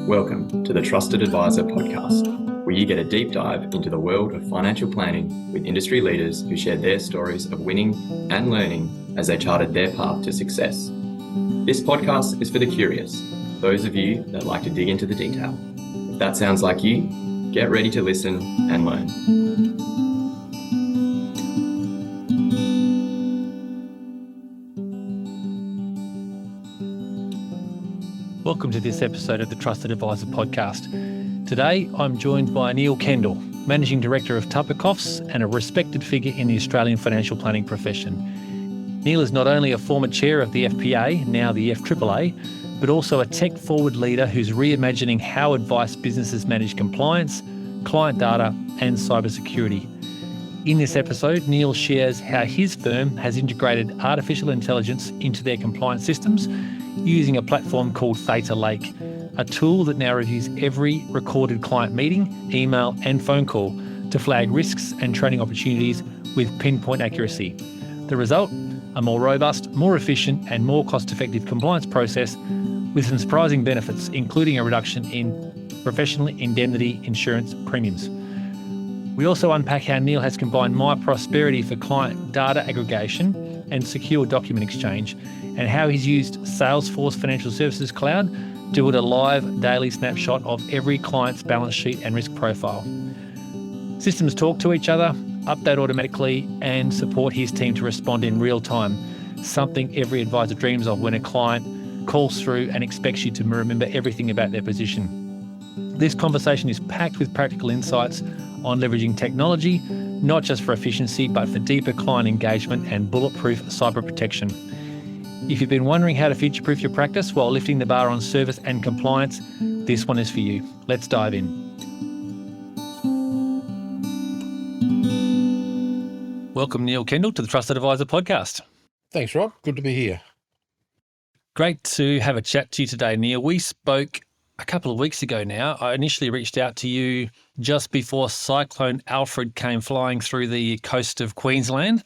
Welcome to the Trusted Advisor podcast, where you get a deep dive into the world of financial planning with industry leaders who share their stories of winning and learning as they charted their path to success. This podcast is for the curious, those of you that like to dig into the detail. If that sounds like you, get ready to listen and learn. Welcome to this episode of the Trusted Advisor podcast. Today, I'm joined by Neil Kendall, Managing Director of Tupicoffs and a respected figure in the Australian financial planning profession. Neil is not only a former chair of the FPA, now the FAAA, but also a tech-forward leader who's reimagining how advice businesses manage compliance, client data, and cybersecurity. In this episode, Neil shares how his firm has integrated artificial intelligence into their compliance systems using a platform called Theta Lake, a tool that now reviews every recorded client meeting, email, and phone call to flag risks and training opportunities with pinpoint accuracy. The result? A more robust, more efficient, and more cost-effective compliance process with some surprising benefits, including a reduction in professional indemnity insurance premiums. We also unpack how Neil has combined MyProsperity for client data aggregation and secure document exchange, and how he's used Salesforce Financial Services Cloud to build a live daily snapshot of every client's balance sheet and risk profile. Systems talk to each other, update automatically, and support his team to respond in real time, something every advisor dreams of when a client calls through and expects you to remember everything about their position. This conversation is packed with practical insights on leveraging technology, not just for efficiency, but for deeper client engagement and bulletproof cyber protection. If you've been wondering how to future-proof your practice while lifting the bar on service and compliance, this one is for you. Let's dive in. Welcome, Neil Kendall, to the Trusted Advisor podcast. Thanks, Rob. Good to be here. Great to have a chat to you today, Neil. We spoke a couple of weeks ago now. I initially reached out to you just before Cyclone Alfred came flying through the coast of Queensland.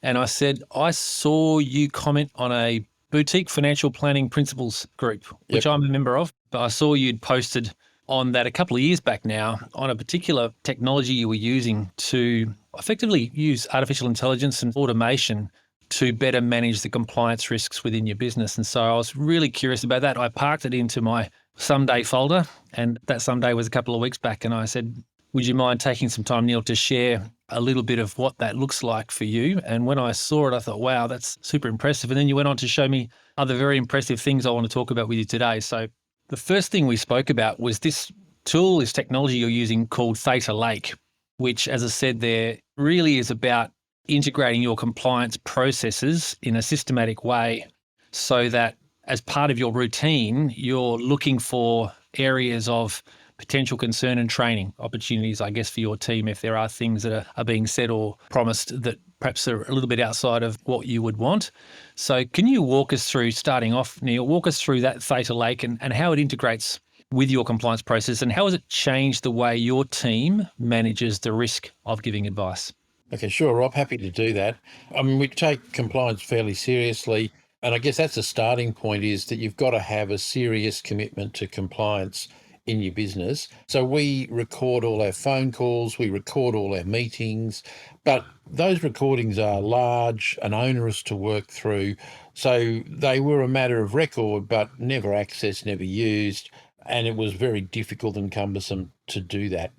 And I said, I saw you comment on a boutique financial planning principles group, which I'm a member of. But I saw you'd posted on that a couple of years back now on a particular technology you were using to effectively use artificial intelligence and automation to better manage the compliance risks within your business. And so I was really curious about that. I parked it into my someday folder, and that someday was a couple of weeks back. And I said, would you mind taking some time, Neil, to share a little bit of what that looks like for you? And when I saw it, I thought, wow, that's super impressive. And then you went on to show me other very impressive things I want to talk about with you today. So the first thing we spoke about was this tool, this technology you're using called Theta Lake, which, as I said there, really is about integrating your compliance processes in a systematic way so that as part of your routine, you're looking for areas of potential concern and training opportunities, I guess, for your team if there are things that are being said or promised that perhaps are a little bit outside of what you would want. So can you walk us through, starting off, Neil, walk us through that Theta Lake and how it integrates with your compliance process and how has it changed the way your team manages the risk of giving advice? Okay, sure, Rob. Happy to do that. I mean, we take compliance fairly seriously. And I guess that's the starting point, is that you've got to have a serious commitment to compliance in your business. So we record all our phone calls, we record all our meetings, but those recordings are large and onerous to work through. So they were a matter of record, but never accessed, never used. And it was very difficult and cumbersome to do that.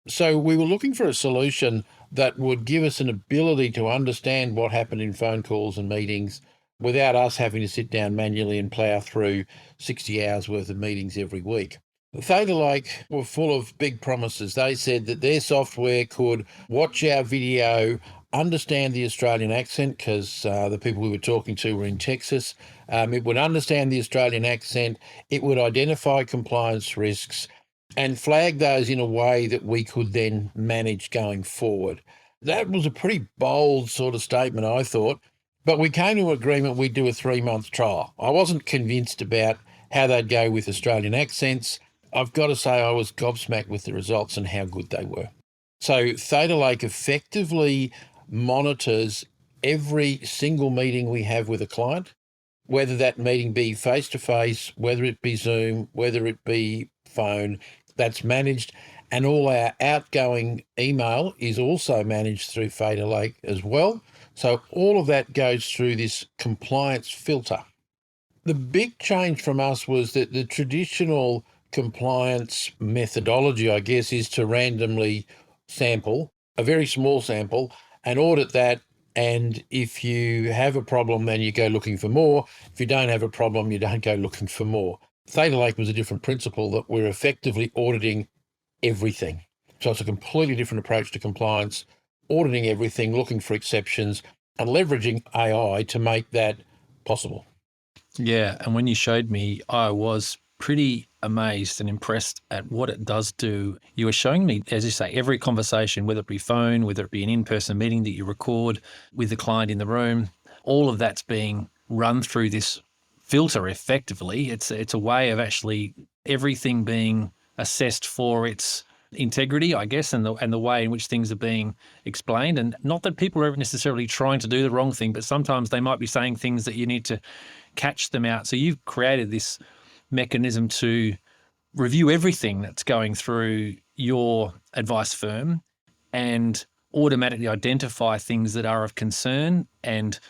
So we were looking for a solution that would give us an ability to understand what happened in phone calls and meetings without us having to sit down manually and plough through 60 hours worth of meetings every week. Theta Lake were full of big promises. They said that their software could watch our video, understand the Australian accent, because the people we were talking to were in Texas. It would understand the Australian accent. It would identify compliance risks and flag those in a way that we could then manage going forward. That was a pretty bold sort of statement, I thought. But we came to an agreement we'd do a 3-month trial. I wasn't convinced about how they'd go with Australian accents. I've got to say I was gobsmacked with the results and how good they were. So Theta Lake effectively monitors every single meeting we have with a client. whether that meeting be face-to-face, whether it be Zoom, whether it be phone, that's managed. And all our outgoing email is also managed through Theta Lake as well. So all of that goes through this compliance filter. The big change from us was that the traditional compliance methodology, I guess, is to randomly sample, a very small sample, and audit that. And if you have a problem, then you go looking for more. If you don't have a problem, you don't go looking for more. Theta Lake was a different principle, that we're effectively auditing everything. So it's a completely different approach to compliance, auditing everything, looking for exceptions, and leveraging AI to make that possible. Yeah, and when you showed me, I was pretty amazed and impressed at what it does do. You were showing me, as you say, every conversation, whether it be phone, whether it be an in-person meeting that you record with the client in the room, all of that's being run through this filter effectively. It's a way of actually everything being assessed for its integrity, I guess, and the way in which things are being explained. And not that people are necessarily trying to do the wrong thing, but sometimes they might be saying things that you need to catch them out. So you've created this mechanism to review everything that's going through your advice firm and automatically identify things that are of concern and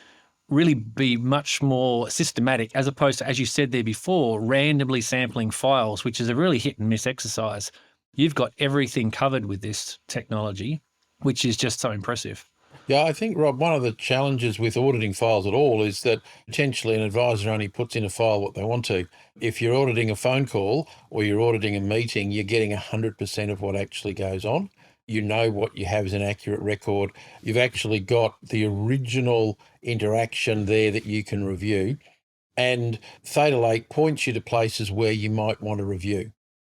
really be much more systematic, as opposed to, as you said there before, randomly sampling files, which is a really hit and miss exercise. You've got everything covered with this technology, which is just so impressive. Yeah, I think, Rob, one of the challenges with auditing files at all is that potentially an advisor only puts in a file what they want to. If you're auditing a phone call or you're auditing a meeting, you're getting 100% of what actually goes on. You know what you have is an accurate record. You've actually got the original interaction there that you can review. And Theta Lake points you to places where you might want to review.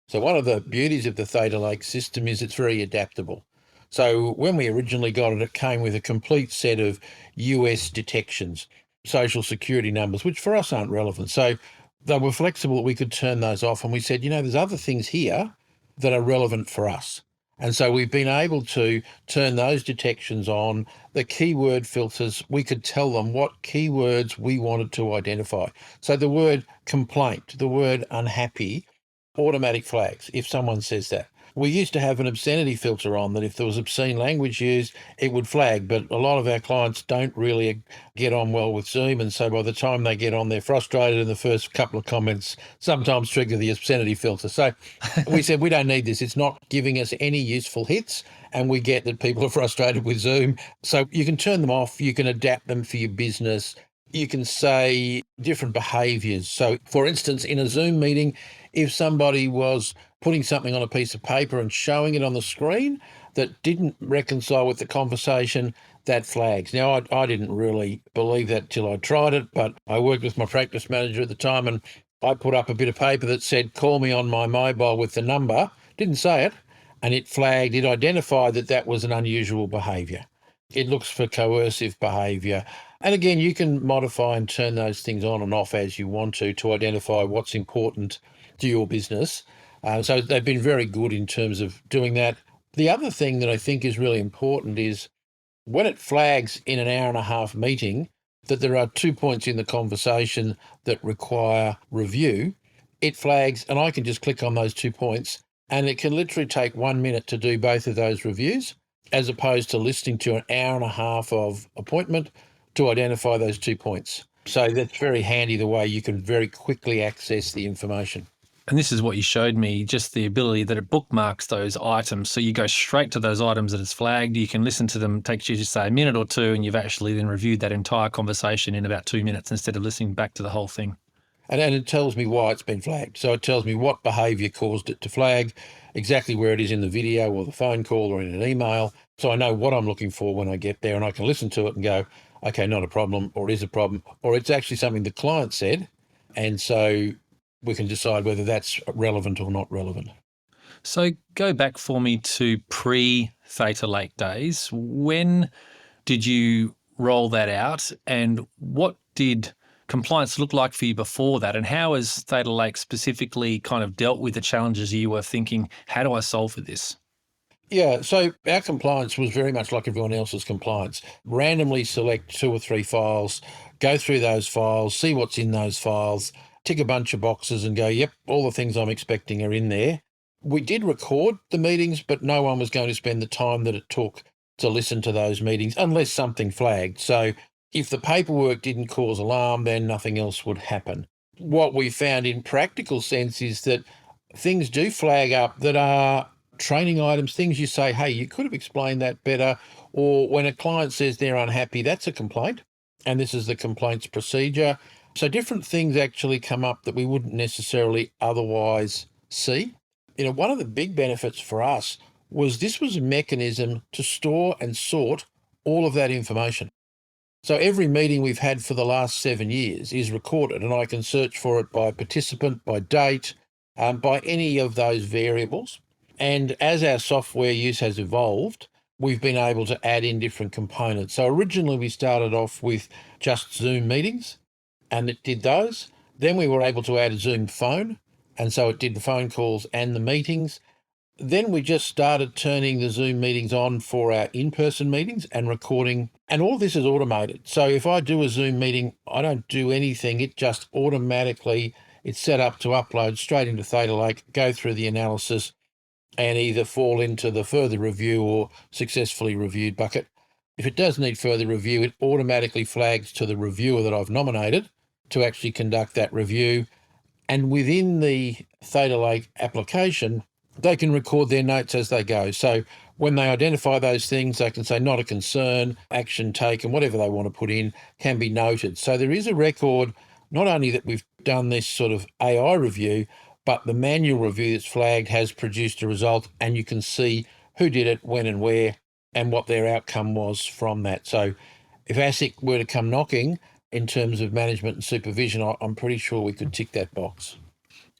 So one of the beauties of the Theta Lake system is it's very adaptable. So when we originally got it, it came with a complete set of US detections, social security numbers, which for us aren't relevant. So they were flexible. We could turn those off. And we said, there's other things here that are relevant for us. And so we've been able to turn those detections on. The keyword filters, we could tell them what keywords we wanted to identify. So the word complaint, the word unhappy, automatic flags if someone says that. We used to have an obscenity filter on that if there was obscene language used, it would flag, but a lot of our clients don't really get on well with Zoom, and so by the time they get on, they're frustrated, and the first couple of comments sometimes trigger the obscenity filter. So we said, we don't need this. It's not giving us any useful hits, and we get that people are frustrated with Zoom. So you can turn them off, you can adapt them for your business. You can say different behaviours. So, for instance, in a Zoom meeting, if somebody was putting something on a piece of paper and showing it on the screen that didn't reconcile with the conversation, that flags. Now, I didn't really believe that till I tried it, but I worked with my practice manager at the time and I put up a bit of paper that said, call me on my mobile with the number. Didn't say it, and it flagged, it identified that that was an unusual behaviour. It looks for coercive behaviour. And again, you can modify and turn those things on and off as you want to identify what's important to your business. So they've been very good in terms of doing that. The other thing that I think is really important is when it flags in an hour and a half meeting that there are 2 points in the conversation that require review, it flags, and I can just click on those 2 points, and it can literally take 1 minute to do both of those reviews, as opposed to listening to an hour and a half of appointment to identify those 2 points. So that's very handy, the way you can very quickly access the information. And this is what you showed me, just the ability that it bookmarks those items. So you go straight to those items that it's flagged. You can listen to them. It takes you just say a minute or two, and you've actually then reviewed that entire conversation in about 2 minutes instead of listening back to the whole thing. And it tells me why it's been flagged. So it tells me what behaviour caused it to flag, exactly where it is in the video or the phone call or in an email. So I know what I'm looking for when I get there, and I can listen to it and go, okay, not a problem, or it is a problem, or it's actually something the client said. And so we can decide whether that's relevant or not relevant. So go back for me to pre-Theta Lake days. When did you roll that out, and what did compliance look like for you before that, and how has Theta Lake specifically kind of dealt with the challenges you were thinking, how do I solve for this? Yeah, so our compliance was very much like everyone else's compliance. Randomly select 2 or 3 files, go through those files, see what's in those files, tick a bunch of boxes and go, yep, all the things I'm expecting are in there. We did record the meetings, but no one was going to spend the time that it took to listen to those meetings unless something flagged. So if the paperwork didn't cause alarm, then nothing else would happen. What we found in practical sense is that things do flag up that are training items, things you say, hey, you could have explained that better. Or when a client says they're unhappy, that's a complaint. And this is the complaints procedure. So different things actually come up that we wouldn't necessarily otherwise see. One of the big benefits for us was this was a mechanism to store and sort all of that information. So every meeting we've had for the last 7 years is recorded, and I can search for it by participant, by date, by any of those variables. And as our software use has evolved, we've been able to add in different components. So originally we started off with just Zoom meetings, and it did those. Then we were able to add a Zoom phone, and so it did the phone calls and the meetings. Then we just started turning the Zoom meetings on for our in-person meetings and recording, and all this is automated. So if I do a Zoom meeting, I don't do anything. It just automatically, it's set up to upload straight into Theta Lake, go through the analysis, and either fall into the further review or successfully reviewed bucket. If it does need further review, it automatically flags to the reviewer that I've nominated to actually conduct that review. And within the Theta Lake application, they can record their notes as they go. So when they identify those things, they can say not a concern, action taken, whatever they want to put in can be noted. So there is a record, not only that we've done this sort of AI review, but the manual review that's flagged has produced a result, and you can see who did it, when and where, and what their outcome was from that. So if ASIC were to come knocking in terms of management and supervision, I'm pretty sure we could tick that box.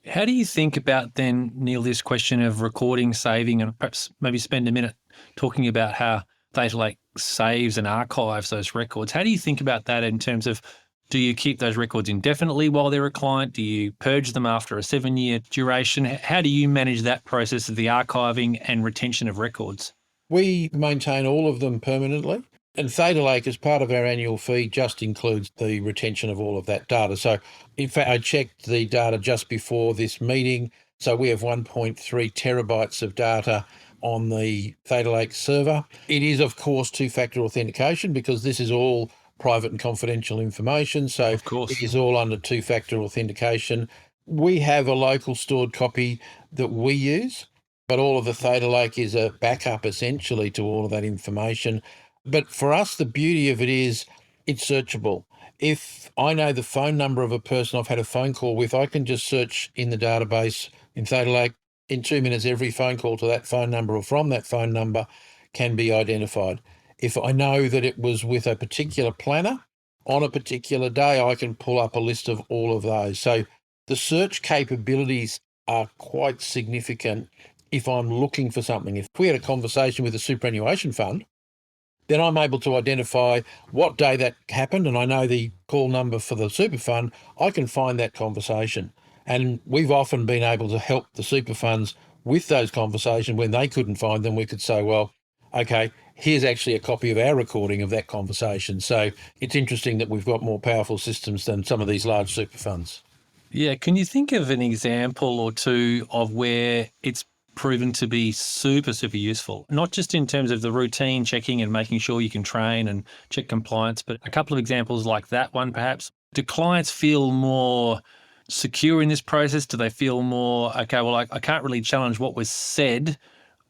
How do you think about then, Neil, this question of recording, saving, and perhaps maybe spend a minute talking about how Theta Lake saves and archives those records? How do you think about that in terms of, do you keep those records indefinitely while they're a client? Do you purge them after a 7-year duration? How do you manage that process of the archiving and retention of records? We maintain all of them permanently. And Theta Lake, as part of our annual fee, just includes the retention of all of that data. So, in fact, I checked the data just before this meeting. So we have 1.3 terabytes of data on the Theta Lake server. It is, of course, two-factor authentication because this is all private and confidential information. So Of course. it is all under two-factor authentication. We have a local stored copy that we use, but all of the Theta Lake is a backup essentially to all of that information. But for us, the beauty of it is it's searchable. If I know the phone number of a person I've had a phone call with, I can just search in the database in Theta Lake. In 2 minutes, every phone call to that phone number or from that phone number can be identified. If I know that it was with a particular planner on a particular day, I can pull up a list of all of those. So the search capabilities are quite significant if I'm looking for something. If we had a conversation with a superannuation fund, then I'm able to identify what day that happened, and I know the call number for the super fund. I can find that conversation. And we've often been able to help the super funds with those conversations. When they couldn't find them, we could say, well, okay, here's actually a copy of our recording of that conversation. So it's interesting that we've got more powerful systems than some of these large super funds. Yeah. Can you think of an example or two of where it's proven to be super, super useful, not just in terms of the routine checking and making sure you can train and check compliance, but a couple of examples like that one, perhaps? Do clients feel more secure in this process? Do they feel more, okay, well, I can't really challenge what was said,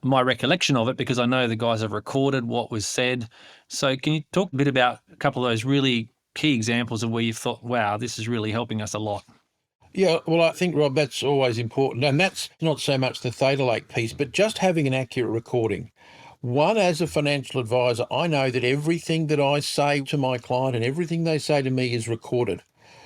my recollection of it, because I know the guys have recorded what was said. So can you talk a bit about a couple of those really key examples of where you've thought, wow, this is really helping us a lot? Yeah, well, I think, Rob, that's always important. And that's not so much the Theta Lake piece, but just having an accurate recording. One, as a financial advisor, I know that everything that I say to my client and everything they say to me is recorded.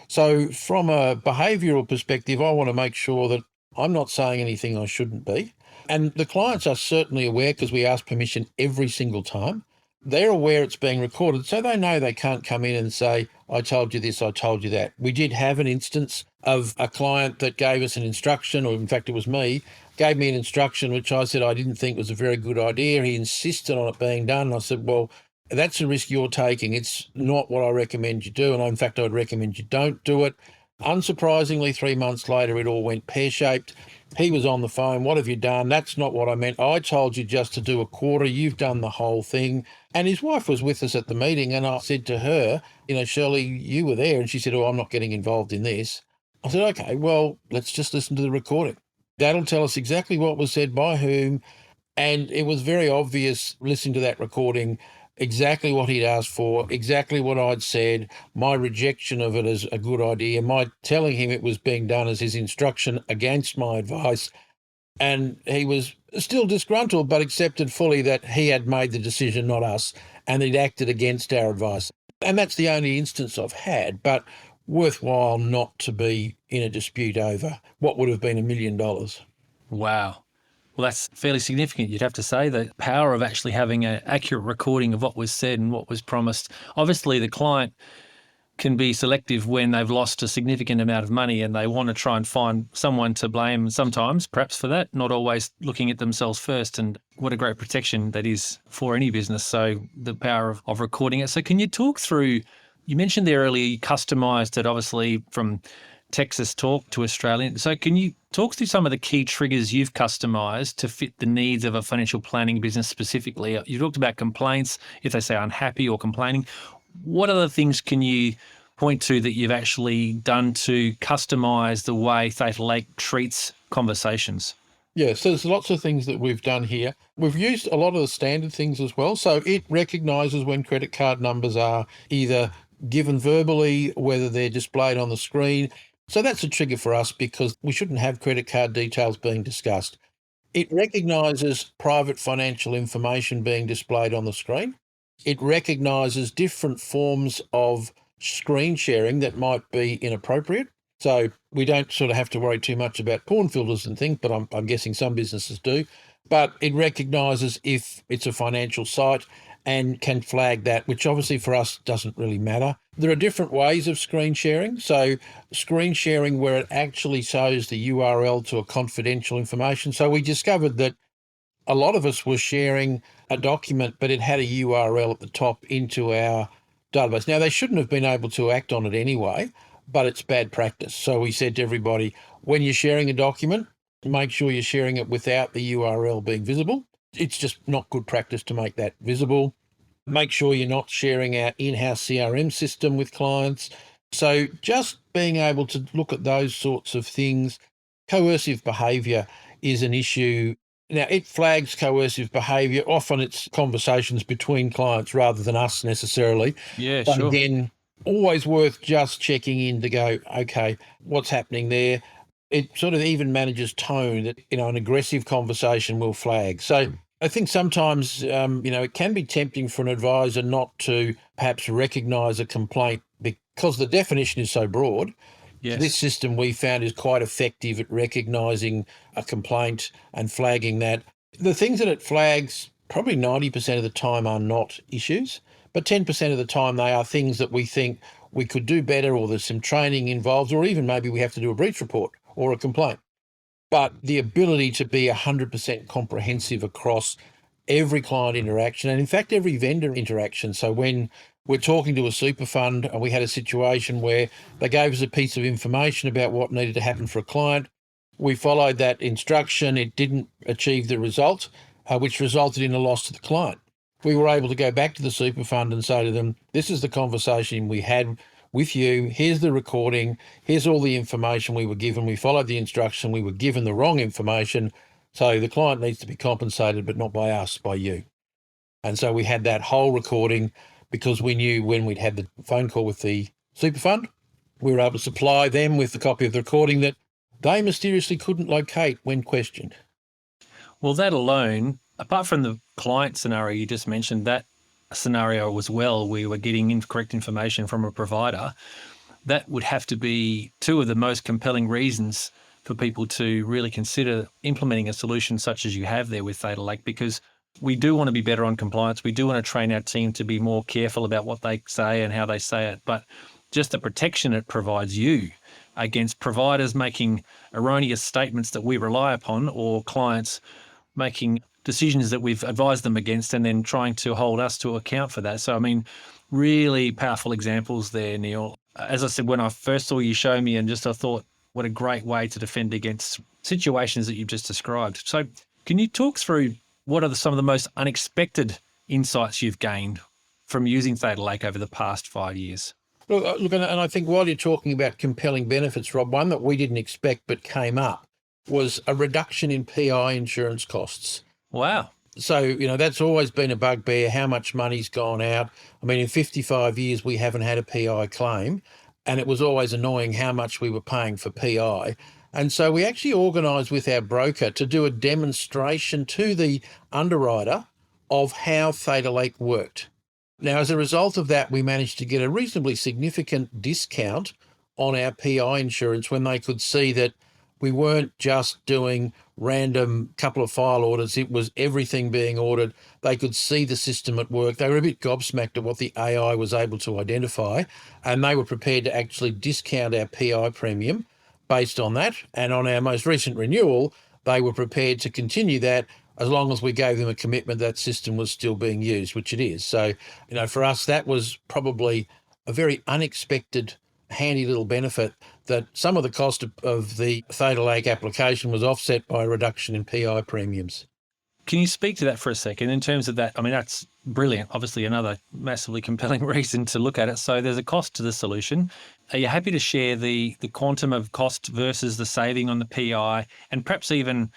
So from a behavioural perspective, I want to make sure that I'm not saying anything I shouldn't be. And the clients are certainly aware because we ask permission every single time. they're aware it's being recorded, so they know they can't come in and say, I told you this, I told you that. We did have an instance of a client that gave us an instruction, or in fact it was me, gave me an instruction which I said I didn't think was a very good idea. He insisted on it being done. And I said, well, that's a risk you're taking. It's not what I recommend you do. And in fact, I'd recommend you don't do it. Unsurprisingly, 3 months later, it all went pear-shaped. He was on the phone. What have you done? That's not what I meant. I told you just to do a quarter. You've done the whole thing. And his wife was with us at the meeting. And I said to her, Shirley, you were there. And she said, oh, I'm not getting involved in this. I said, okay, well, let's just listen to the recording. That'll tell us exactly what was said by whom. And it was very obvious listening to that recording exactly what he'd asked for, exactly what I'd said, my rejection of it as a good idea, my telling him it was being done as his instruction against my advice. And he was still disgruntled, but accepted fully that he had made the decision, not us, and he'd acted against our advice. And that's the only instance I've had, but worthwhile not to be in a dispute over what would have been $1 million. Wow. Well, that's fairly significant, you'd have to say, the power of actually having an accurate recording of what was said and what was promised. Obviously, the client can be selective when they've lost a significant amount of money and they want to try and find someone to blame sometimes, perhaps for that, not always looking at themselves first. And what a great protection that is for any business. So the power of recording it. So can you talk through, you mentioned there earlier, you customised it obviously from Texas talk to Australian. So can you talk through some of the key triggers you've customised to fit the needs of a financial planning business specifically? You talked about complaints, if they say unhappy or complaining. What other things can you point to that you've actually done to customise the way Theta Lake treats conversations? Yeah, so there's lots of things that we've done here. We've used a lot of the standard things as well. So it recognises when credit card numbers are either given verbally, whether they're displayed on the screen. So that's a trigger for us because we shouldn't have credit card details being discussed. It recognises private financial information being displayed on the screen. It recognises different forms of screen sharing that might be inappropriate. So we don't sort of have to worry too much about porn filters and things, but I'm guessing some businesses do. But it recognises if it's a financial site and can flag that, which obviously for us doesn't really matter. There are different ways of screen sharing. So screen sharing where it actually shows the URL to a confidential information. So we discovered that a lot of us were sharing a document, but it had a URL at the top into our database. Now, they shouldn't have been able to act on it anyway, but it's bad practice. So we said to everybody, when you're sharing a document, make sure you're sharing it without the URL being visible. It's just not good practice to make that visible. Make sure you're not sharing our in-house CRM system with clients. So just being able to look at those sorts of things. Coercive behaviour is an issue. Now, it flags coercive behaviour. Often it's conversations between clients rather than us necessarily. Yeah, but sure. again, always worth just checking in to go, okay, what's happening there? It sort of even manages tone that, an aggressive conversation will flag. So I think sometimes, it can be tempting for an advisor not to perhaps recognise a complaint because the definition is so broad. Yes. This system we found is quite effective at recognising a complaint and flagging that. The things that it flags, probably 90% of the time are not issues, but 10% of the time they are things that we think we could do better, or there's some training involved, or even maybe we have to do a breach report or a complaint. But the ability to be 100% comprehensive across every client interaction, and in fact, every vendor interaction. So when we're talking to a super fund and we had a situation where they gave us a piece of information about what needed to happen for a client, we followed that instruction. It didn't achieve the result, which resulted in a loss to the client. We were able to go back to the super fund and say to them, this is the conversation we had with you. Here's the recording. Here's all the information we were given. We followed the instruction. We were given the wrong information. So the client needs to be compensated, but not by us, by you. And so we had that whole recording because we knew when we'd had the phone call with the super fund, we were able to supply them with the copy of the recording that they mysteriously couldn't locate when questioned. Well, that alone, apart from the client scenario you just mentioned, that scenario as well, we were getting incorrect information from a provider, that would have to be two of the most compelling reasons for people to really consider implementing a solution such as you have there with Theta Lake, because We do want to be better on compliance. We do want to train our team to be more careful about what they say and how they say it. But just the protection it provides you against providers making erroneous statements that we rely upon, or clients making decisions that we've advised them against and then trying to hold us to account for that. So, I mean, really powerful examples there, Neil. As I said, when I first saw you show me, and just I thought, what a great way to defend against situations that you've just described. So can you talk through what are some of the most unexpected insights you've gained from using Theta Lake over the past 5 years? Look, and I think while you're talking about compelling benefits, Rob, one that we didn't expect but came up was a reduction in PI insurance costs. Wow. So, that's always been a bugbear, how much money's gone out. I mean, in 55 years, we haven't had a PI claim, and it was always annoying how much we were paying for PI. And so we actually organised with our broker to do a demonstration to the underwriter of how Theta Lake worked. Now, as a result of that, we managed to get a reasonably significant discount on our PI insurance when they could see that we weren't just doing random couple of file audits. It was everything being audited. They could see the system at work. They were a bit gobsmacked at what the AI was able to identify, and they were prepared to actually discount our PI premium based on that. And on our most recent renewal, they were prepared to continue that as long as we gave them a commitment that system was still being used, which it is. So, for us, that was probably a very unexpected, handy little benefit, that some of the cost of the Theta Lake application was offset by a reduction in PI premiums. Can you speak to that for a second in terms of that? I mean, that's brilliant. Obviously, another massively compelling reason to look at it. So there's a cost to the solution. Are you happy to share the quantum of cost versus the saving on the PI, and perhaps even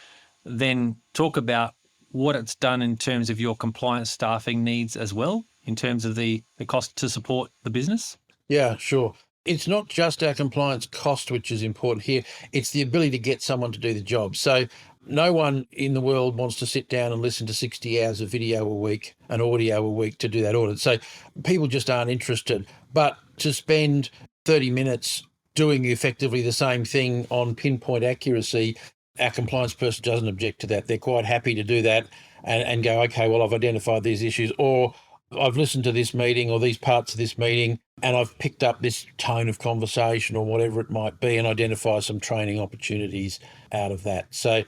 then talk about what it's done in terms of your compliance staffing needs as well, in terms of the cost to support the business? Yeah, sure. It's not just our compliance cost which is important here. It's the ability to get someone to do the job. So no one in the world wants to sit down and listen to 60 hours of video a week and audio a week to do that audit. So people just aren't interested. But to spend 30 minutes doing effectively the same thing on pinpoint accuracy, our compliance person doesn't object to that. They're quite happy to do that and go, okay, well, I've identified these issues, or I've listened to this meeting or these parts of this meeting, and I've picked up this tone of conversation or whatever it might be, and identify some training opportunities out of that. So,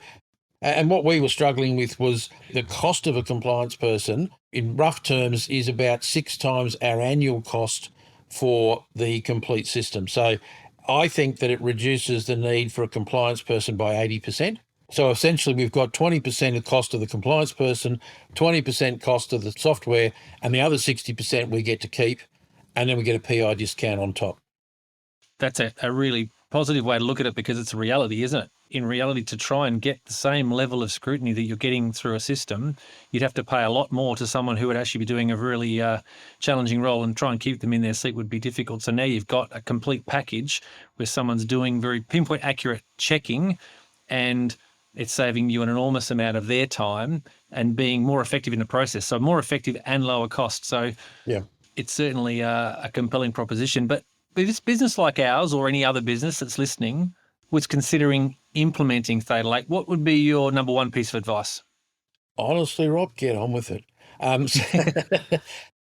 and what we were struggling with was the cost of a compliance person, in rough terms, is about 6 times our annual cost for the complete system. So I think that it reduces the need for a compliance person by 80%. So essentially we've got 20% of cost of the compliance person, 20% cost of the software, and the other 60% we get to keep, and then we get a PI discount on top. That's a really positive way to look at it, because it's a reality, isn't it? In reality, to try and get the same level of scrutiny that you're getting through a system, you'd have to pay a lot more to someone who would actually be doing a really challenging role, and try and keep them in their seat would be difficult. So now you've got a complete package where someone's doing very pinpoint accurate checking, and it's saving you an enormous amount of their time and being more effective in the process. So more effective and lower cost. So yeah, it's certainly a compelling proposition. But this business like ours, or any other business that's listening, was considering implementing Theta Lake, what would be your number one piece of advice? Honestly, Rob, get on with it.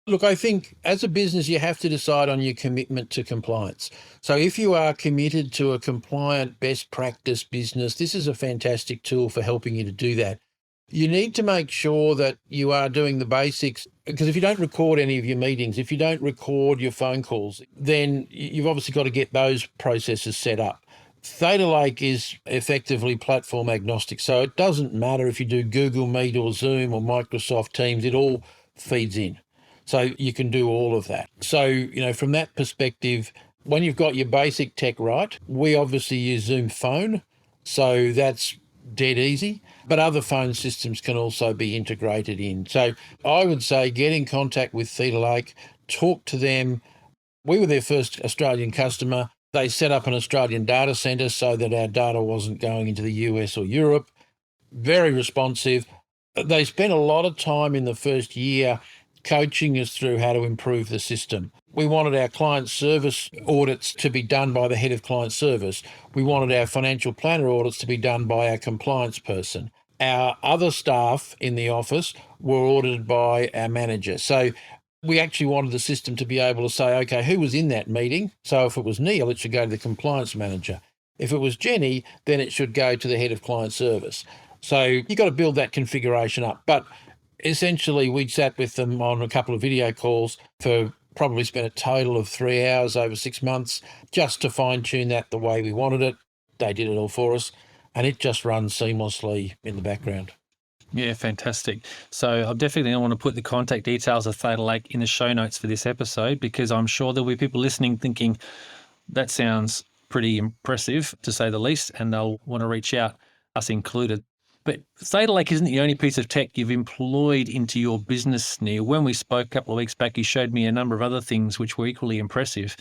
Look, I think as a business, you have to decide on your commitment to compliance. So if you are committed to a compliant best practice business, this is a fantastic tool for helping you to do that. You need to make sure that you are doing the basics, because if you don't record any of your meetings, if you don't record your phone calls, then you've obviously got to get those processes set up. Theta Lake is effectively platform agnostic. So it doesn't matter if you do Google Meet or Zoom or Microsoft Teams, it all feeds in. So you can do all of that. So, from that perspective, when you've got your basic tech right, we obviously use Zoom Phone, so that's dead easy, but other phone systems can also be integrated in. So I would say get in contact with Theta Lake, talk to them. We were their first Australian customer. They set up an Australian data centre so that our data wasn't going into the US or Europe. Very responsive. They spent a lot of time in the first year coaching us through how to improve the system. We wanted our client service audits to be done by the head of client service. We wanted our financial planner audits to be done by our compliance person. Our other staff in the office were audited by our manager. So we actually wanted the system to be able to say, okay, who was in that meeting? So if it was Neil, it should go to the compliance manager. If it was Jenny, then it should go to the head of client service. So you've got to build that configuration up. But essentially, we sat with them on a couple of video calls for probably spent a total of 3 hours over 6 months just to fine tune that the way we wanted it. They did it all for us, and it just runs seamlessly in the background. Yeah, fantastic. So I'm definitely going to want to put the contact details of Theta Lake in the show notes for this episode, because I'm sure there'll be people listening thinking that sounds pretty impressive, to say the least, and they'll want to reach out, us included. But Theta Lake isn't the only piece of tech you've employed into your business, Neil. When we spoke a couple of weeks back, you showed me a number of other things which were equally impressive.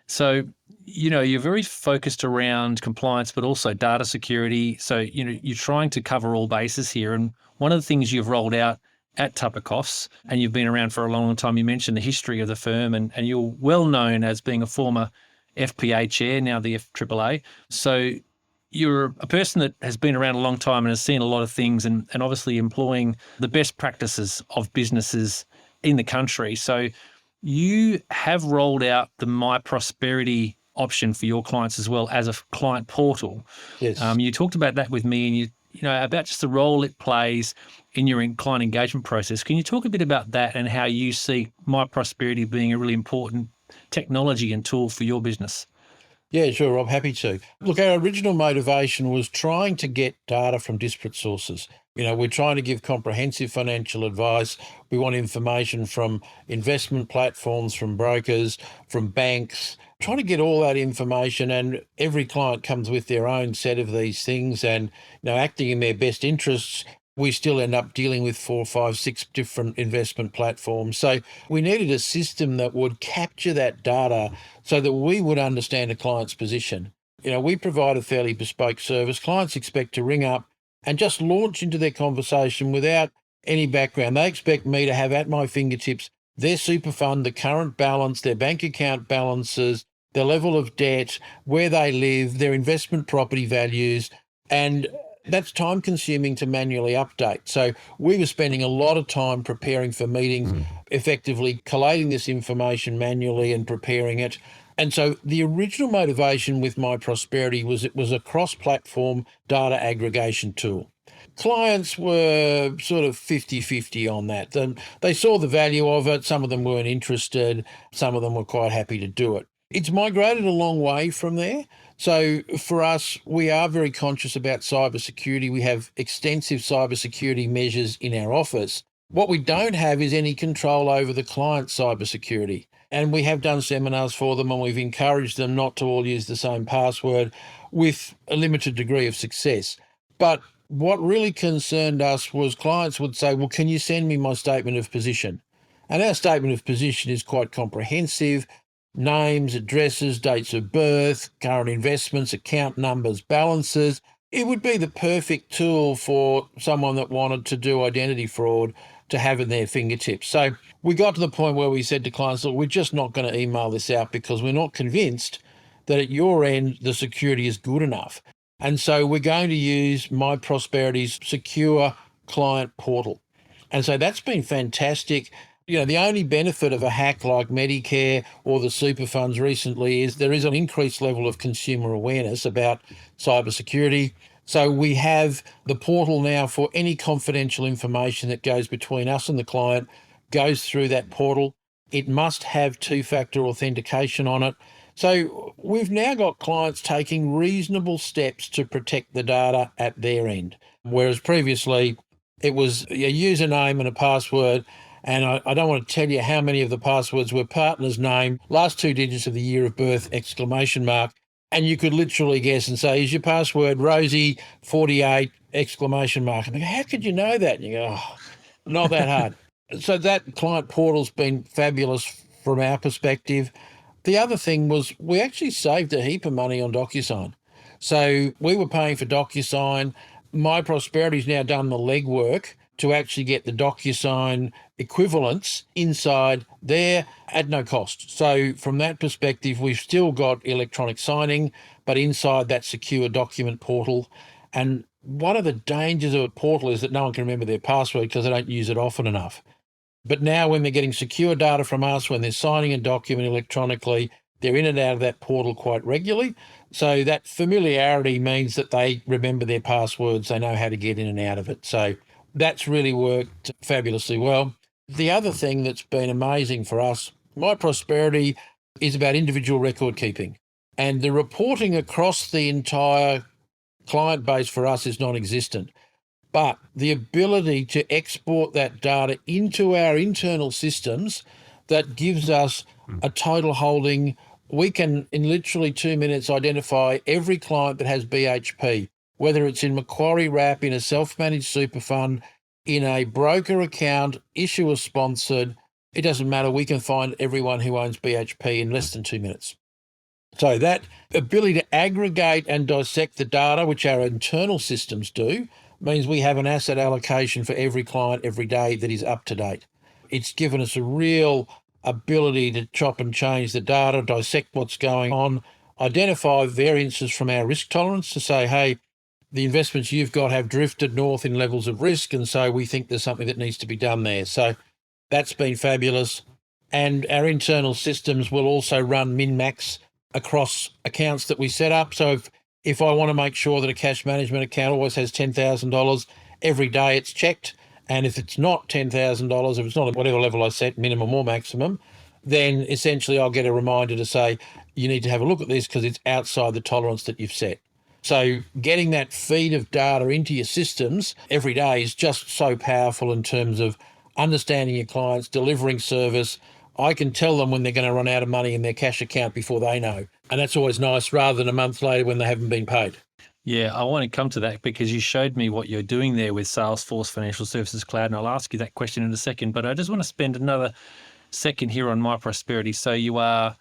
So, you're very focused around compliance, but also data security. So, you're trying to cover all bases here. And one of the things you've rolled out at Tupicoffs, and you've been around for a long time, you mentioned the history of the firm, and you're well known as being a former FPA chair, now the FAAA. So you're a person that has been around a long time and has seen a lot of things, and obviously employing the best practices of businesses in the country. So you have rolled out the MyProsperity option for your clients as well as a client portal. Yes. You talked about that with me, and you about just the role it plays in your client engagement process. Can you talk a bit about that and how you see MyProsperity being a really important technology and tool for your business? Yeah, sure, Rob, happy to. Look, our original motivation was trying to get data from disparate sources. We're trying to give comprehensive financial advice. We want information from investment platforms, from brokers, from banks, trying to get all that information, and every client comes with their own set of these things, and acting in their best interests, we still end up dealing with 4, 5, 6 different investment platforms. So we needed a system that would capture that data so that we would understand a client's position. We provide a fairly bespoke service. Clients expect to ring up and just launch into their conversation without any background. They expect me to have at my fingertips their super fund, the current balance, their bank account balances, their level of debt, where they live, their investment property values, and that's time consuming to manually update. So we were spending a lot of time preparing for meetings, effectively collating this information manually and preparing it. And so the original motivation with MyProsperity was it was a cross-platform data aggregation tool. Clients were sort of 50-50 on that. They saw the value of it. Some of them weren't interested. Some of them were quite happy to do it. It's migrated a long way from there. So for us, we are very conscious about cybersecurity. We have extensive cybersecurity measures in our office. What we don't have is any control over the client's cybersecurity. And we have done seminars for them, and we've encouraged them not to all use the same password with a limited degree of success. But what really concerned us was clients would say, well, can you send me my statement of position? And our statement of position is quite comprehensive. Names, addresses, dates of birth, current investments, account numbers, balances. It would be the perfect tool for someone that wanted to do identity fraud to have in their fingertips. So we got to the point where we said to clients, look, we're just not going to email this out because we're not convinced that at your end the security is good enough. And so we're going to use MyProsperity's secure client portal. And so that's been fantastic. The only benefit of a hack like Medicare or the super funds recently is there is an increased level of consumer awareness about cybersecurity. So we have the portal now for any confidential information that goes between us and the client goes through that portal. It must have two-factor authentication on it. So we've now got clients taking reasonable steps to protect the data at their end, whereas previously it was a username and a password. And I don't want to tell you how many of the passwords were partner's name, last 2 digits of the year of birth, ! And you could literally guess and say, is your password Rosie 48 ! And I go, how could you know that? And you go, oh, not that hard. So that client portal's been fabulous from our perspective. The other thing was we actually saved a heap of money on DocuSign. So we were paying for DocuSign. MyProsperity's now done the legwork to actually get the DocuSign equivalents inside there at no cost. So from that perspective, we've still got electronic signing, but inside that secure document portal. And one of the dangers of a portal is that no one can remember their password because they don't use it often enough. But now when they're getting secure data from us, when they're signing a document electronically, they're in and out of that portal quite regularly. So that familiarity means that they remember their passwords, they know how to get in and out of it. So that's really worked fabulously well. The other thing that's been amazing for us, MyProsperity is about individual record keeping. And the reporting across the entire client base for us is non-existent. But the ability to export that data into our internal systems, that gives us a total holding. We can, in literally 2 minutes, identify every client that has BHP, whether it's in Macquarie Wrap, in a self-managed super fund, in a broker account, issuer-sponsored. It doesn't matter. We can find everyone who owns BHP in less than 2 minutes. So that ability to aggregate and dissect the data, which our internal systems do, means we have an asset allocation for every client every day that is up to date. It's given us a real ability to chop and change the data, dissect what's going on, identify variances from our risk tolerance to say, hey, the investments you've got have drifted north in levels of risk, and so we think there's something that needs to be done there. So that's been fabulous. And our internal systems will also run min-max across accounts that we set up. So if I want to make sure that a cash management account always has $10,000, every day it's checked. And if it's not $10,000, if it's not at whatever level I set, minimum or maximum, then essentially I'll get a reminder to say, you need to have a look at this because it's outside the tolerance that you've set. So getting that feed of data into your systems every day is just so powerful in terms of understanding your clients, delivering service. I can tell them when they're going to run out of money in their cash account before they know. And that's always nice, rather than a month later when they haven't been paid. Yeah, I want to come to that because you showed me what you're doing there with Salesforce Financial Services Cloud, and I'll ask you that question in a second. But I just want to spend another second here on MyProsperity. So you are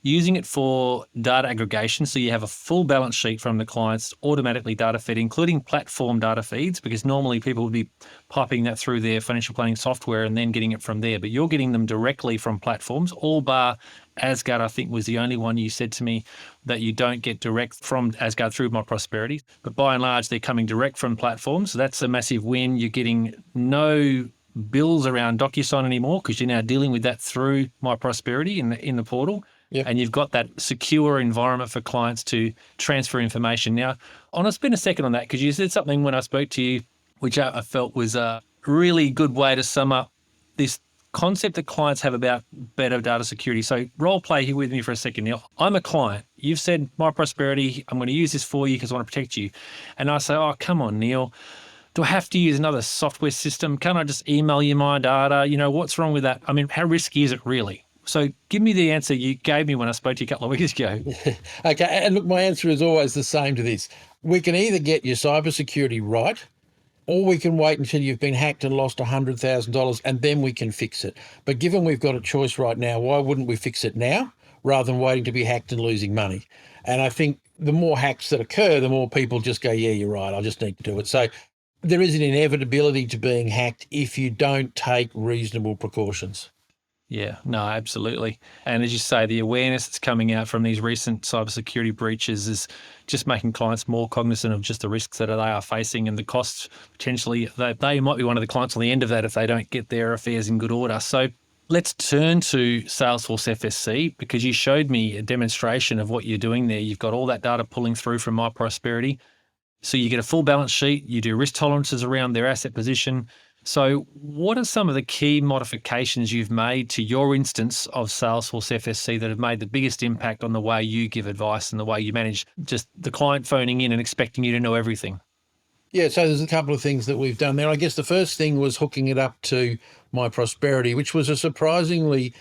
using it for data aggregation. So you have a full balance sheet from the clients automatically data fed, including platform data feeds, because normally people would be piping that through their financial planning software and then getting it from there. But you're getting them directly from platforms, all bar Asgard, I think, was the only one you said to me that you don't get direct from Asgard through MyProsperity. But by and large, they're coming direct from platforms. So that's a massive win. You're getting no bills around DocuSign anymore because you're now dealing with that through MyProsperity in the portal. Yep. And you've got that secure environment for clients to transfer information. Now, I want to spend a second on that because you said something when I spoke to you, which I felt was a really good way to sum up this concept that clients have about better data security. So role play here with me for a second, Neil. I'm a client. You've said MyProsperity, I'm going to use this for you because I want to protect you. And I say, oh, come on, Neil. Do I have to use another software system? Can't I just email you my data? You know, what's wrong with that? I mean, how risky is it really? So give me the answer you gave me when I spoke to you a couple of weeks ago. Okay, and look, my answer is always the same to this. We can either get your cybersecurity right, or we can wait until you've been hacked and lost $100,000 and then we can fix it. But given we've got a choice right now, why wouldn't we fix it now rather than waiting to be hacked and losing money? And I think the more hacks that occur, the more people just go, yeah, you're right, I just need to do it. So there is an inevitability to being hacked if you don't take reasonable precautions. Yeah, no, absolutely. And as you say, the awareness that's coming out from these recent cybersecurity breaches is just making clients more cognizant of just the risks that they are facing and the costs potentially. They might be one of the clients on the end of that if they don't get their affairs in good order. So let's turn to Salesforce FSC because you showed me a demonstration of what you're doing there. You've got all that data pulling through from MyProsperity. So you get a full balance sheet, you do risk tolerances around their asset position. So what are some of the key modifications you've made to your instance of Salesforce FSC that have made the biggest impact on the way you give advice and the way you manage just the client phoning in and expecting you to know everything? Yeah, so there's a couple of things that we've done there. I guess the first thing was hooking it up to MyProsperity, which was a surprisingly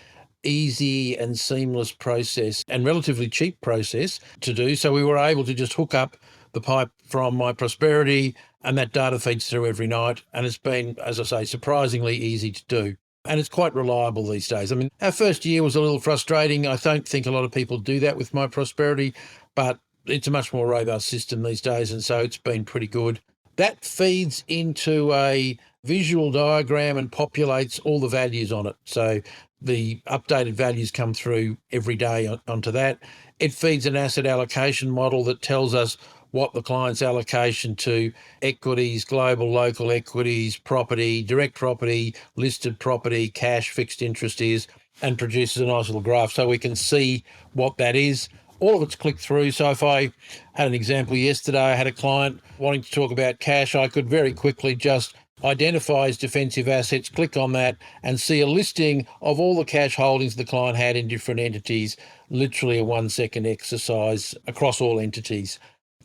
easy and seamless process and relatively cheap process to do. So we were able to just hook up the pipe from MyProsperity and that data feeds through every night. And it's been, as I say, surprisingly easy to do. And it's quite reliable these days. I mean, our first year was a little frustrating. I don't think a lot of people do that with MyProsperity, but it's a much more robust system these days. And so it's been pretty good. That feeds into a visual diagram and populates all the values on it. So the updated values come through every day onto that. It feeds an asset allocation model that tells us what the client's allocation to equities, global, local equities, property, direct property, listed property, cash, fixed interest is, and produces a nice little graph so we can see what that is. All of it's clicked through. So if I had an example yesterday, I had a client wanting to talk about cash, I could very quickly just identify his defensive assets, click on that, and see a listing of all the cash holdings the client had in different entities, literally a 1-second exercise across all entities.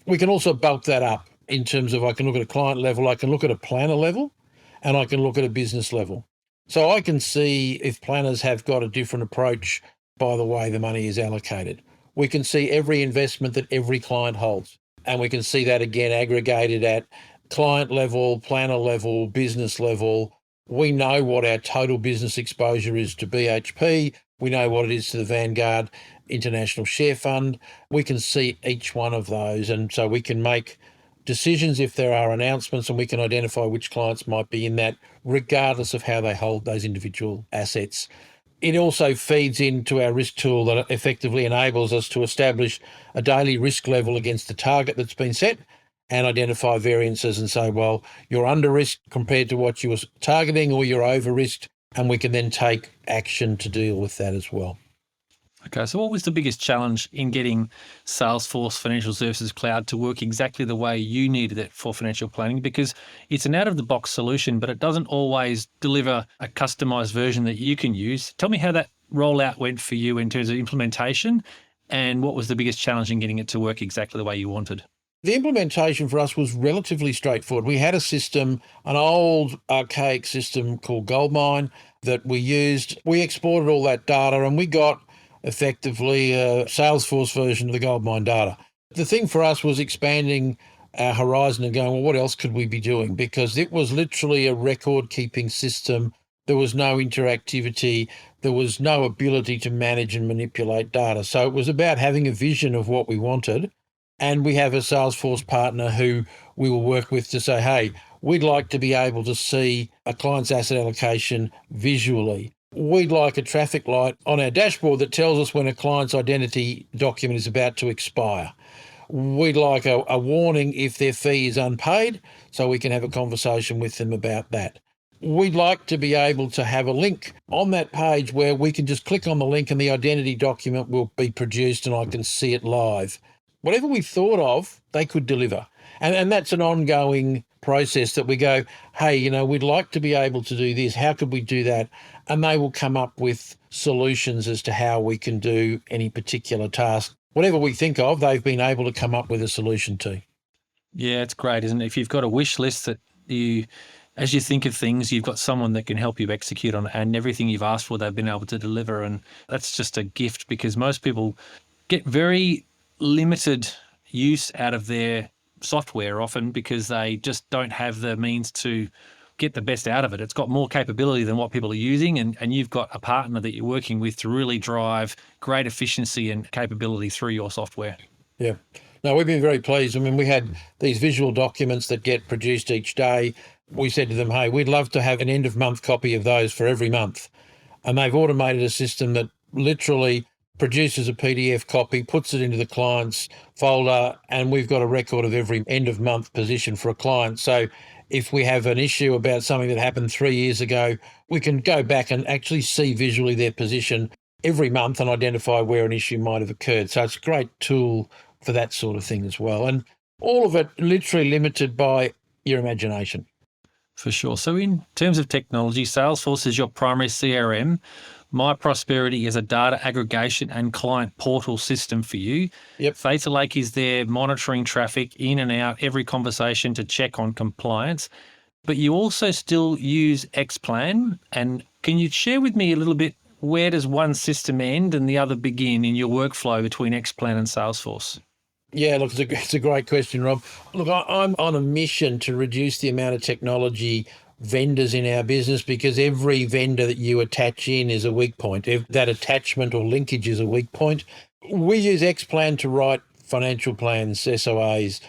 We can also bulk that up in terms of I can look at a client level, I can look at a planner level, and I can look at a business level. So I can see if planners have got a different approach by the way the money is allocated. We can see every investment that every client holds, and we can see that again aggregated at client level, planner level, business level. We know what our total business exposure is to BHP. We know what it is to the Vanguard International Share Fund. We can see each one of those, and so we can make decisions if there are announcements, and we can identify which clients might be in that regardless of how they hold those individual assets. It also feeds into our risk tool that effectively enables us to establish a daily risk level against the target that's been set and identify variances and say, well, you're under risk compared to what you were targeting, or you're over risked, and we can then take action to deal with that as well. Okay, so what was the biggest challenge in getting Salesforce Financial Services Cloud to work exactly the way you needed it for financial planning? Because it's an out-of-the-box solution, but it doesn't always deliver a customized version that you can use. Tell me how that rollout went for you in terms of implementation, and what was the biggest challenge in getting it to work exactly the way you wanted? The implementation for us was relatively straightforward. We had a system, an old archaic system called Goldmine that we used. We exported all that data and we got effectively a Salesforce version of the Goldmine data. The thing for us was expanding our horizon and going, well, what else could we be doing? Because it was literally a record-keeping system. There was no interactivity. There was no ability to manage and manipulate data. So it was about having a vision of what we wanted. And we have a Salesforce partner who we will work with to say, hey, we'd like to be able to see a client's asset allocation visually. We'd like a traffic light on our dashboard that tells us when a client's identity document is about to expire. We'd like a warning if their fee is unpaid, so we can have a conversation with them about that. We'd like to be able to have a link on that page where we can just click on the link and the identity document will be produced and I can see it live. Whatever we thought of, they could deliver. And that's an ongoing process that we go, hey, we'd like to be able to do this. How could we do that? And they will come up with solutions as to how we can do any particular task. Whatever we think of, they've been able to come up with a solution to. Yeah, it's great, isn't it? If you've got a wish list that as you think of things, you've got someone that can help you execute on it, and everything you've asked for, they've been able to deliver. And that's just a gift, because most people get very limited use out of their software often because they just don't have the means to get the best out of it. It's got more capability than what people are using, and you've got a partner that you're working with to really drive great efficiency and capability through your software. Yeah. No, we've been very pleased. I mean, we had these visual documents that get produced each day. We said to them, hey, we'd love to have an end-of-month copy of those for every month. And they've automated a system that literally produces a PDF copy, puts it into the client's folder, and we've got a record of every end-of-month position for a client. So if we have an issue about something that happened 3 years ago, we can go back and actually see visually their position every month and identify where an issue might have occurred. So it's a great tool for that sort of thing as well. And all of it literally limited by your imagination. For sure. So in terms of technology, Salesforce is your primary CRM. MyProsperity is a data aggregation and client portal system for you. Yep. Theta Lake is there monitoring traffic in and out, every conversation to check on compliance. But you also still use Xplan. And can you share with me a little bit, where does one system end and the other begin in your workflow between Xplan and Salesforce? Yeah, look, it's a great question, Rob. Look, I'm on a mission to reduce the amount of technology vendors in our business, because every vendor that you attach in is a weak point. If that attachment or linkage is a weak point. We use Xplan to write financial plans, SOAs.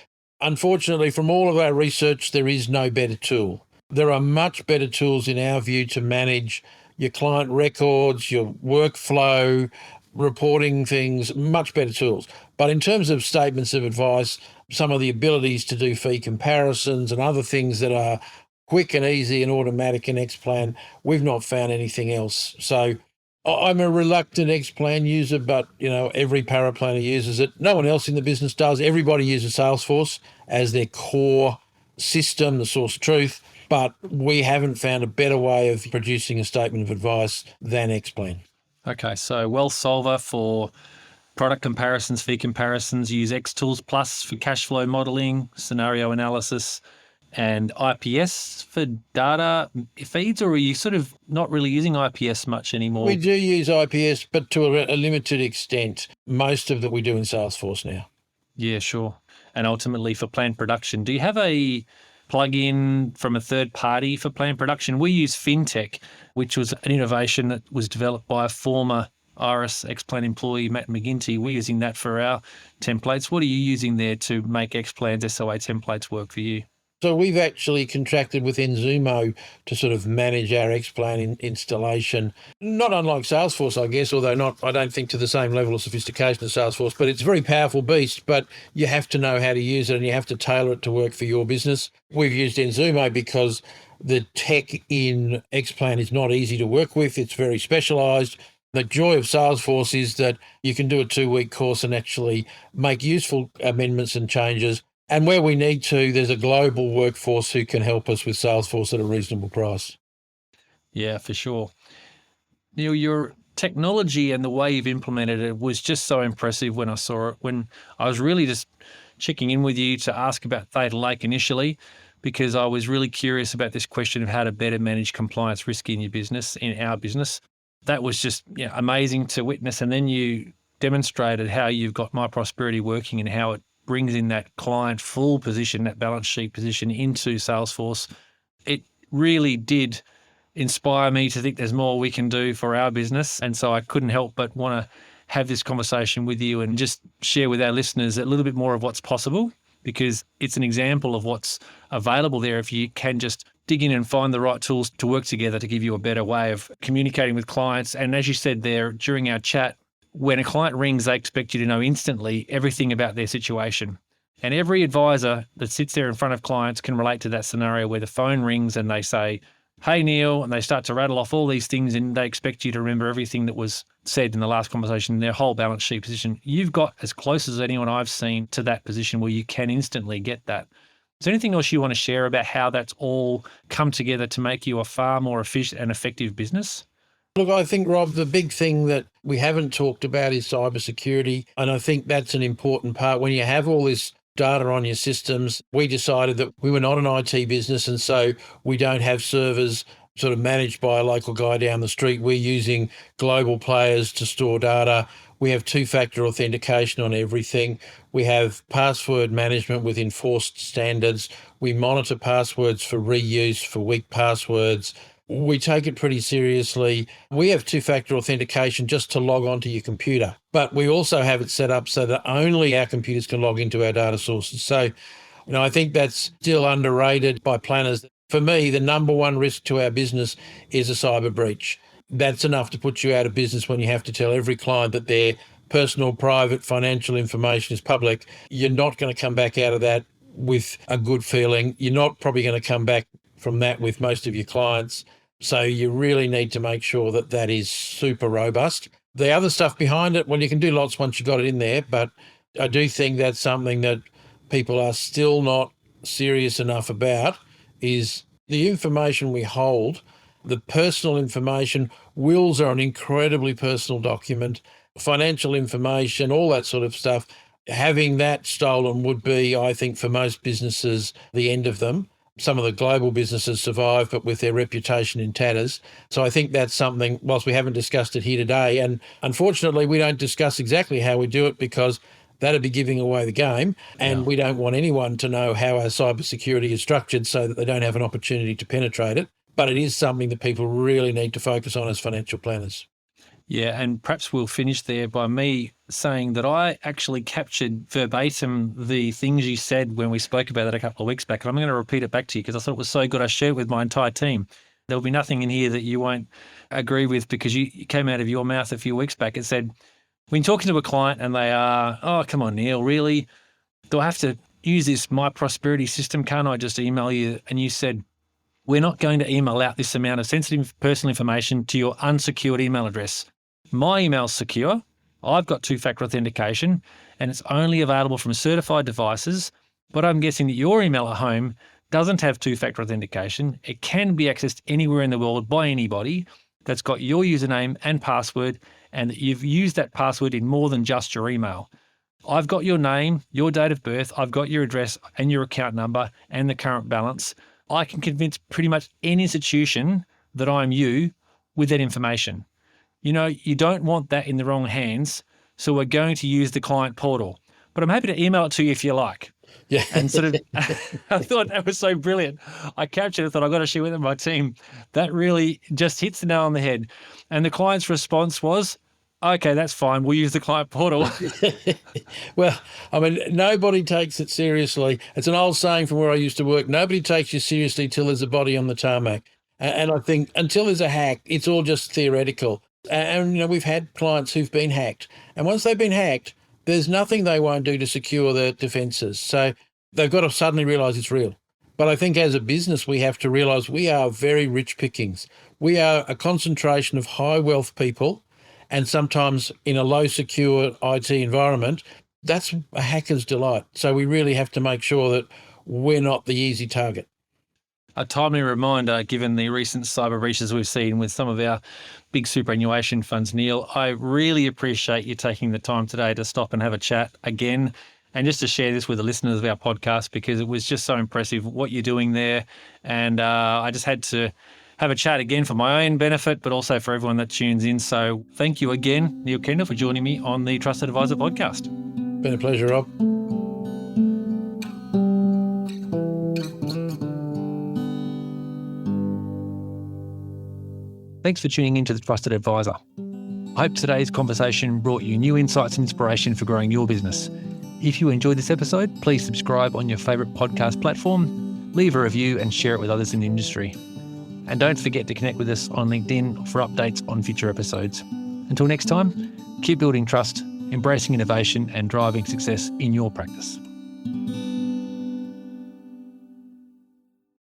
Unfortunately, from all of our research, there is no better tool. There are much better tools in our view to manage your client records, your workflow, reporting things, much better tools. But in terms of statements of advice, some of the abilities to do fee comparisons and other things that are quick and easy and automatic in Xplan, we've not found anything else. So I'm a reluctant Xplan user, but every paraplanner uses it. No one else in the business does. Everybody uses Salesforce as their core system, the source of truth, but we haven't found a better way of producing a statement of advice than Xplan. Okay, so Wealth Solver for product comparisons, fee comparisons, use Xtools Plus for cash flow modeling, scenario analysis, and IPS for data feeds, or are you sort of not really using IPS much anymore? We do use IPS, but to a limited extent. Most of that we do in Salesforce now. Yeah, sure. And ultimately for plan production, do you have a plug-in from a third party for plan production? We use FinTech, which was an innovation that was developed by a former Iris Xplan employee, Matt McGinty. We're using that for our templates. What are you using there to make Xplan's SOA templates work for you? So we've actually contracted with Enzumo to sort of manage our Xplan installation, not unlike Salesforce, I guess, although I don't think to the same level of sophistication as Salesforce, but it's a very powerful beast, but you have to know how to use it and you have to tailor it to work for your business. We've used Enzumo because the tech in Xplan is not easy to work with. It's very specialized. The joy of Salesforce is that you can do a 2-week course and actually make useful amendments and changes. And where we need to, there's a global workforce who can help us with Salesforce at a reasonable price. Yeah, for sure. Neil, your technology and the way you've implemented it was just so impressive when I saw it. When I was really just checking in with you to ask about Theta Lake initially, because I was really curious about this question of how to better manage compliance risk in your business, in our business. That was just amazing to witness. And then you demonstrated how you've got MyProsperity working and how it brings in that client full position, that balance sheet position into Salesforce. It really did inspire me to think there's more we can do for our business. And so I couldn't help but want to have this conversation with you and just share with our listeners a little bit more of what's possible, because it's an example of what's available there if you can just dig in and find the right tools to work together to give you a better way of communicating with clients. And as you said there during our chat, when a client rings, they expect you to know instantly everything about their situation. And every advisor that sits there in front of clients can relate to that scenario where the phone rings and they say, "Hey, Neil," and they start to rattle off all these things and they expect you to remember everything that was said in the last conversation, their whole balance sheet position. You've got as close as anyone I've seen to that position where you can instantly get that. Is there anything else you want to share about how that's all come together to make you a far more efficient and effective business? Look, I think, Rob, the big thing that we haven't talked about is cybersecurity. And I think that's an important part. When you have all this data on your systems, we decided that we were not an IT business. And so we don't have servers sort of managed by a local guy down the street. We're using global players to store data. We have 2-factor authentication on everything. We have password management with enforced standards. We monitor passwords for reuse, for weak passwords. We take it pretty seriously. We have 2-factor authentication just to log onto your computer, but we also have it set up so that only our computers can log into our data sources. So, I think that's still underrated by planners. For me, the number one risk to our business is a cyber breach. That's enough to put you out of business when you have to tell every client that their personal, private, financial information is public. You're not going to come back out of that with a good feeling. You're not probably going to come back from that with most of your clients. So you really need to make sure that that is super robust. The other stuff behind it, well, you can do lots once you've got it in there, but I do think that's something that people are still not serious enough about, is the information we hold, the personal information. Wills are an incredibly personal document. Financial information, all that sort of stuff. Having that stolen would be, I think, for most businesses, the end of them. Some of the global businesses survive, but with their reputation in tatters. So I think that's something, whilst we haven't discussed it here today, and unfortunately we don't discuss exactly how we do it because that'd be giving away the game. And we don't want anyone to know how our cybersecurity is structured so that they don't have an opportunity to penetrate it. But it is something that people really need to focus on as financial planners. Yeah, and perhaps we'll finish there by me saying that I actually captured verbatim the things you said when we spoke about that a couple of weeks back. And I'm going to repeat it back to you because I thought it was so good. I shared it with my entire team. There'll be nothing in here that you won't agree with because you came out of your mouth a few weeks back. It said, when talking to a client and they are, "Oh, come on, Neil, really? Do I have to use this MyProsperity system? Can't I just email you? And you said, we're not going to email out this amount of sensitive personal information to your unsecured email address. My email's secure. I've got two-factor authentication, and it's only available from certified devices. But I'm guessing that your email at home doesn't have two-factor authentication. It can be accessed anywhere in the world by anybody that's got your username and password, and that you've used that password in more than just your email. I've got your name, your date of birth, I've got your address and your account number and the current balance. I can convince pretty much any institution that I'm you with that information. You know, you don't want that in the wrong hands, so we're going to use the client portal. But I'm happy to email it to you if you like. Yeah. And sort of, I thought that was so brilliant. I captured it, thought I've got to share with my team. That really just hits the nail on the head. And the client's response was, okay, that's fine. We'll use the client portal. Well, I mean, nobody takes it seriously. It's an old saying from where I used to work. Nobody takes you seriously till there's a body on the tarmac. And I think until there's a hack, it's all just theoretical. And, you know, we've had clients who've been hacked. And once they've been hacked, there's nothing they won't do to secure their defences. So they've got to suddenly realise it's real. But I think as a business, we have to realise we are very rich pickings. We are a concentration of high wealth people, and sometimes in a low secure IT environment, that's a hacker's delight. So we really have to make sure that we're not the easy target. A timely reminder, given the recent cyber breaches we've seen with some of our big superannuation funds, Neil. I really appreciate you taking the time today to stop and have a chat again, and just to share this with the listeners of our podcast, because it was just so impressive what you're doing there. And I just had to have a chat again for my own benefit, but also for everyone that tunes in. So thank you again, Neil Kendall, for joining me on the Trusted Advisor podcast. Been a pleasure, Rob. Thanks for tuning into the Trusted Advisor. I hope today's conversation brought you new insights and inspiration for growing your business. If you enjoyed this episode, please subscribe on your favourite podcast platform, leave a review and share it with others in the industry. And don't forget to connect with us on LinkedIn for updates on future episodes. Until next time, keep building trust, embracing innovation and driving success in your practice.